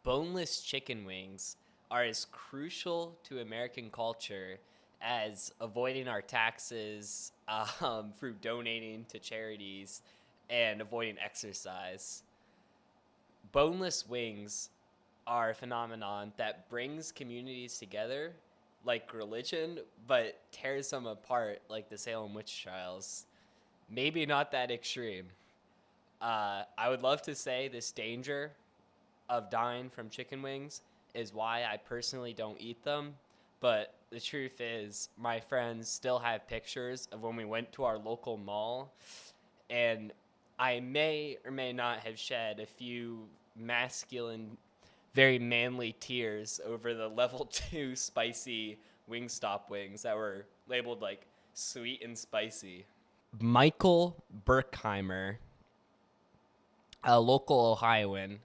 boneless chicken wings are as crucial to American culture as avoiding our taxes through donating to charities and avoiding exercise. Boneless wings are a phenomenon that brings communities together like religion, but tears them apart like the Salem witch trials. Maybe not that extreme. I would love to say this danger of dying from chicken wings is why I personally don't eat them. But the truth is, my friends still have pictures of when we went to our local mall, and I may or may not have shed a few masculine, very manly tears over the level 2 spicy Wingstop wings that were labeled like sweet and spicy. Michael Berkheimer, a local Ohioan.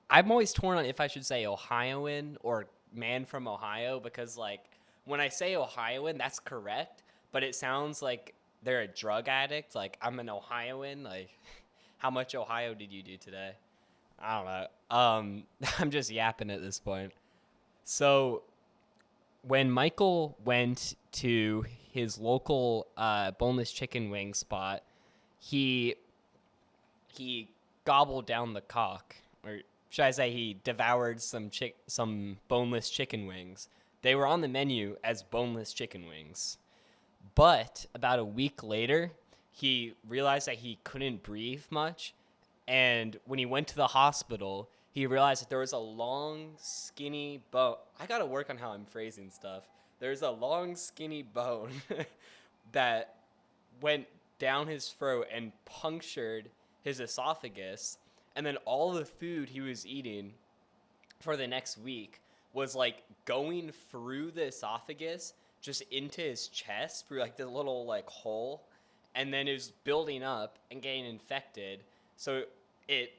I'm always torn on if I should say Ohioan or man from Ohio because, like, when I say Ohioan, that's correct, but it sounds like they're a drug addict. Like, I'm an Ohioan. Like, how much Ohio did you do today? I don't know. I'm just yapping at this point. So, when Michael went to his local boneless chicken wing spot, he gobbled down the cock, or should I say he devoured some boneless chicken wings. They were on the menu as boneless chicken wings. But about a week later, he realized that he couldn't breathe much, and when he went to the hospital, he realized that there was a long, skinny bone. I gotta work on how I'm phrasing stuff. There's a long, skinny bone that went down his throat and punctured his esophagus, and then all the food he was eating for the next week was like going through the esophagus just into his chest through like the little like hole, and then it was building up and getting infected, so it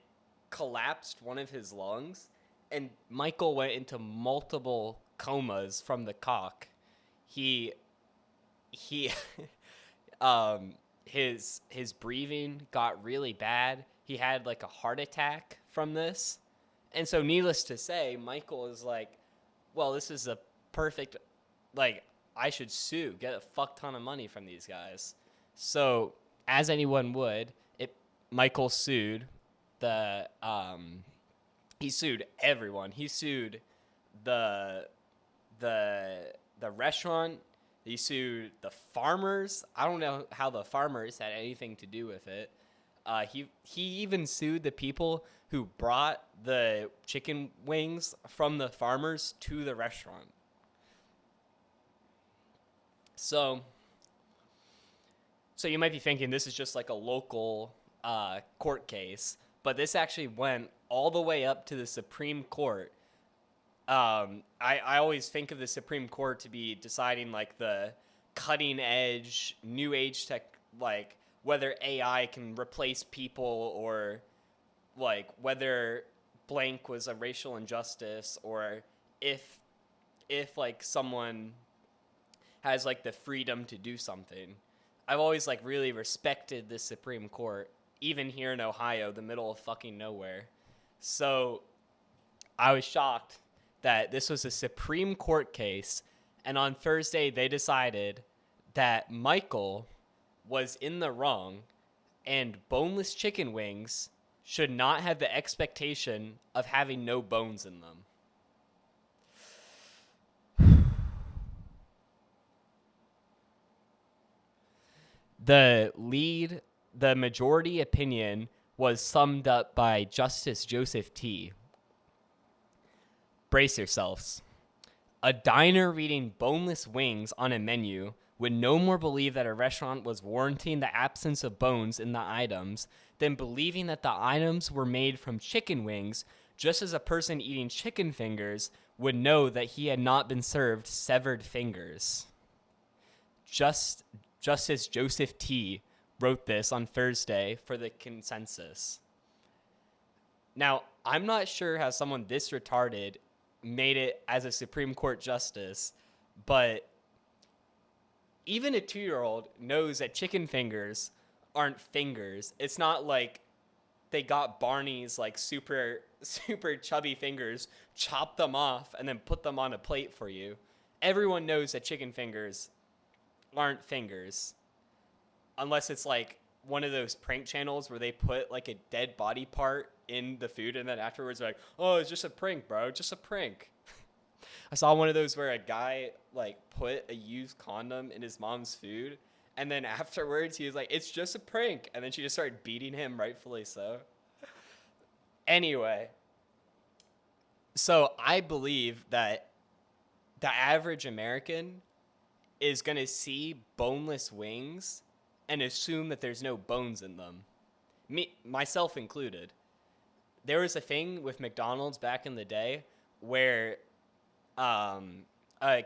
collapsed one of his lungs, and Michael went into multiple comas from the cock. He his breathing got really bad. He had like a heart attack from this. And so needless to say, Michael is like, well, this is a perfect, like, I should sue, get a fuck ton of money from these guys. So as anyone would, Michael sued he sued everyone. He sued the restaurant. He sued the farmers. I don't know how the farmers had anything to do with it. He even sued the people who brought the chicken wings from the farmers to the restaurant. So you might be thinking this is just like a local court case, but this actually went all the way up to the Supreme Court. I always think of the Supreme Court to be deciding like the cutting edge, new age tech, like whether AI can replace people or like whether blank was a racial injustice, or if like someone has like the freedom to do something. I've always like really respected the Supreme Court, even here in Ohio, the middle of fucking nowhere. So I was shocked that this was a Supreme Court case, and on Thursday they decided that Michael was in the wrong and boneless chicken wings should not have the expectation of having no bones in them. The majority opinion was summed up by Justice Joseph T. Brace yourselves. A diner reading boneless wings on a menu would no more believe that a restaurant was warranting the absence of bones in the items than believing that the items were made from chicken wings, just as a person eating chicken fingers would know that he had not been served severed fingers. Justice Joseph T. wrote this on Thursday for the consensus. Now, I'm not sure how someone this retarded made it as a Supreme Court justice, but even a 2-year-old knows that chicken fingers aren't fingers. It's not like they got Barney's like super super chubby fingers, chopped them off, and then put them on a plate for you. Everyone knows that chicken fingers aren't fingers, unless it's like one of those prank channels where they put like a dead body part in the food and then afterwards they're like, oh, it's just a prank, bro, just a prank. I saw one of those where a guy like put a used condom in his mom's food, and then afterwards he was like, it's just a prank, and then she just started beating him, rightfully so. Anyway, so I believe that the average American is going to see boneless wings and assume that there's no bones in them. Myself included. There was a thing with McDonald's back in the day where a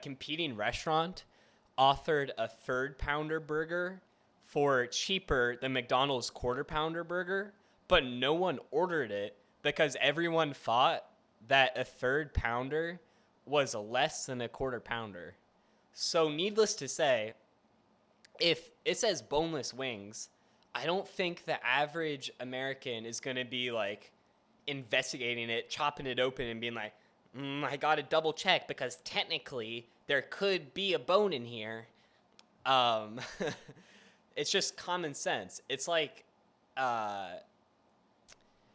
competing restaurant offered a third pounder burger for cheaper than McDonald's quarter pounder burger, but no one ordered it because everyone thought that a third pounder was less than a quarter pounder. So needless to say, if it says boneless wings, I don't think the average American is going to be like investigating it, chopping it open and being like, I got to double check because technically there could be a bone in here. It's just common sense. It's like,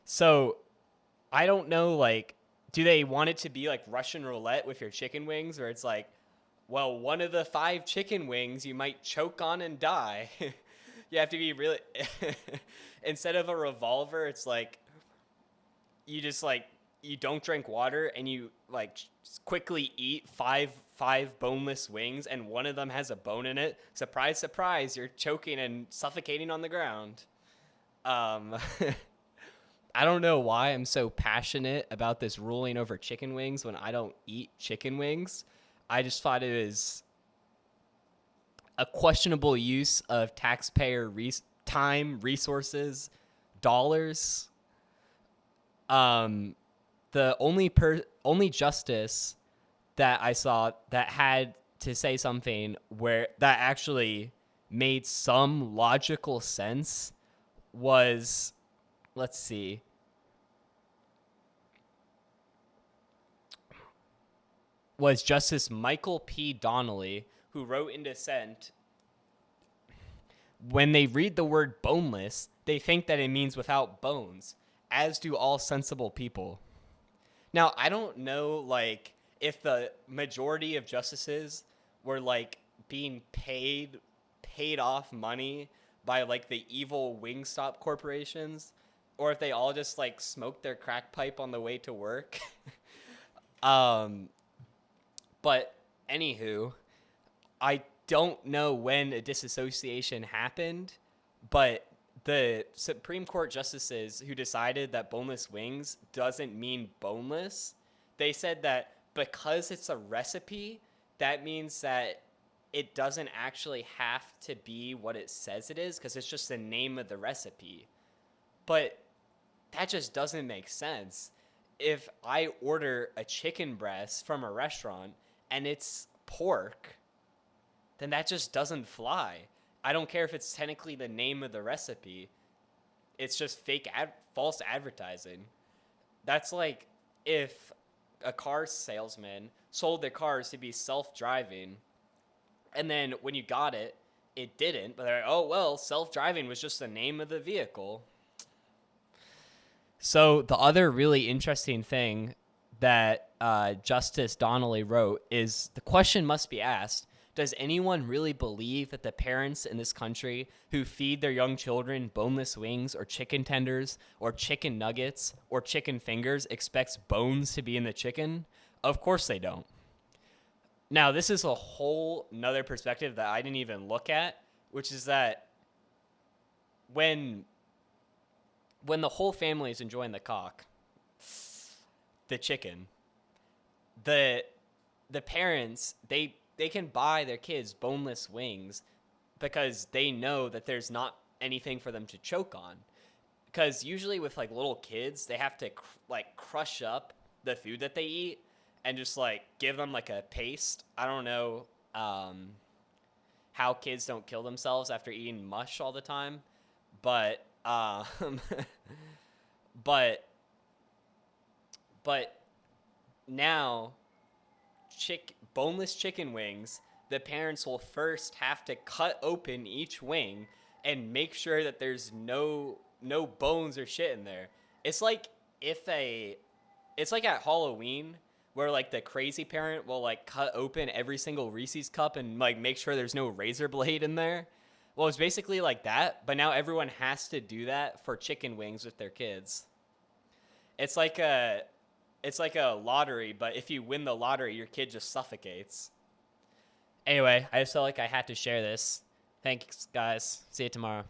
so I don't know, like, do they want it to be like Russian roulette with your chicken wings, where it's like, well, one of the 5 chicken wings you might choke on and die. You have to be really, instead of a revolver, it's like, you just like, you don't drink water and you like quickly eat five boneless wings and one of them has a bone in it. Surprise, surprise, you're choking and suffocating on the ground. I don't know why I'm so passionate about this ruling over chicken wings when I don't eat chicken wings. I just thought it was a questionable use of taxpayer time, resources, dollars. The only justice that I saw that had to say something where that actually made some logical sense was, let's see, was Justice Michael P. Donnelly, who wrote in dissent, when they read the word boneless, they think that it means without bones, as do all sensible people. Now, I don't know, like, if the majority of justices were, like, being paid off money by, like, the evil Wingstop corporations, or if they all just, like, smoked their crack pipe on the way to work. But, anywho, I don't know when a disassociation happened, but the Supreme Court justices who decided that boneless wings doesn't mean boneless, they said that because it's a recipe, that means that it doesn't actually have to be what it says it is because it's just the name of the recipe. But that just doesn't make sense. If I order a chicken breast from a restaurant and it's pork, then that just doesn't fly. I don't care if it's technically the name of the recipe. It's just false advertising. That's like if a car salesman sold their cars to be self-driving, and then when you got it, it didn't. But they're like, oh, well, self-driving was just the name of the vehicle. So the other really interesting thing that Justice Donnelly wrote is the question must be asked, does anyone really believe that the parents in this country who feed their young children boneless wings or chicken tenders or chicken nuggets or chicken fingers expects bones to be in the chicken? Of course they don't. Now, this is a whole nother perspective that I didn't even look at, which is that when the whole family is enjoying the cock, the chicken, the parents, they can buy their kids boneless wings because they know that there's not anything for them to choke on. Because usually with like little kids, they have to crush up the food that they eat and just like give them like a paste. I don't know how kids don't kill themselves after eating mush all the time, but But but now boneless chicken wings, the parents will first have to cut open each wing and make sure that there's no bones or shit in there. It's like if a it's like at Halloween where like the crazy parent will like cut open every single Reese's cup and like make sure there's no razor blade in there. Well, it's basically like that, but now everyone has to do that for chicken wings with their kids. It's like a it's like a lottery, but if you win the lottery, your kid just suffocates. Anyway, I just felt like I had to share this. Thanks, guys. See you tomorrow.